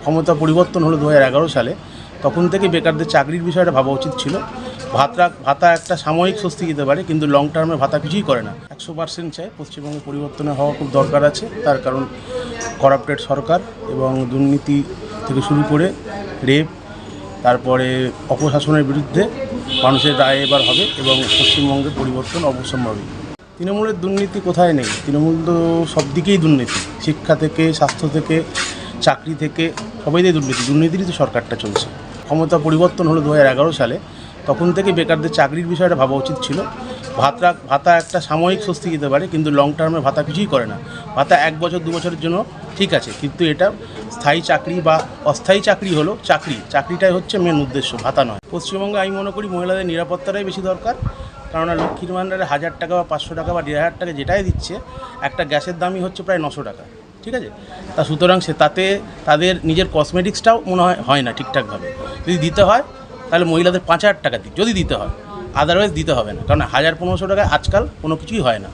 ক্ষমতা পরিবর্তন হলো 2011 সালে, তখন থেকে বেকারদের চাকরির বিষয়টা ভাবা উচিত ছিল। ভাতা একটা সাময়িক স্বস্তি দিতে পারে, কিন্তু লং টার্মে ভাতা কিছুই করে না। 100% চাই পশ্চিমবঙ্গে পরিবর্তনে হওয়া খুব দরকার আছে। তার কারণ করাপ্টেড সরকার এবং দুর্নীতি থেকে শুরু করে রেপ, তারপরে অপশাসনের বিরুদ্ধে মানুষের রায় এবার হবে এবং পশ্চিমবঙ্গের পরিবর্তন অবশ্যম্ভাবী। তৃণমূলের দুর্নীতি কোথায় নেই? তৃণমূল তো সব দিকেই দুর্নীতি, শিক্ষা থেকে স্বাস্থ্য থেকে চাকরি থেকে সবাইতেই দুর্নীতিরই তো সরকারটা চলছে। ক্ষমতা পরিবর্তন হলো 2011 সালে, তখন থেকে বেকারদের চাকরির বিষয়টা ভাবা উচিত ছিল। ভাতা একটা সাময়িক স্বস্তি দিতে পারে, কিন্তু লং টার্মে ভাতা কিছুই করে না। ভাতা 1 বছর 2 বছরের জন্য ঠিক আছে, কিন্তু এটা স্থায়ী চাকরি বা অস্থায়ী চাকরি হলো চাকরিটাই হচ্ছে মেন উদ্দেশ্য, ভাতা নয়। পশ্চিমবঙ্গে আমি মনে করি মহিলাদের নিরাপত্তাটাই বেশি দরকার। কেননা লক্ষ্মীর ভাণ্ডারে 1000 টাকা বা 500 টাকা বা 1500 টাকা যেটাই দিচ্ছে, একটা গ্যাসের দামই হচ্ছে প্রায় 900 টাকা, ঠিক আছে? তা সুতরাং তাতে তাদের নিজের কসমেটিক্সটাও মনে হয় না ঠিকঠাকভাবে। যদি দিতে হয় তাহলে মহিলাদের 5000 টাকা দিক, যদি দিতে হয়, আদারওয়াইজ দিতে হবে না। কারণ 1000-1500 টাকায় আজকাল কোনো কিছুই হয় না।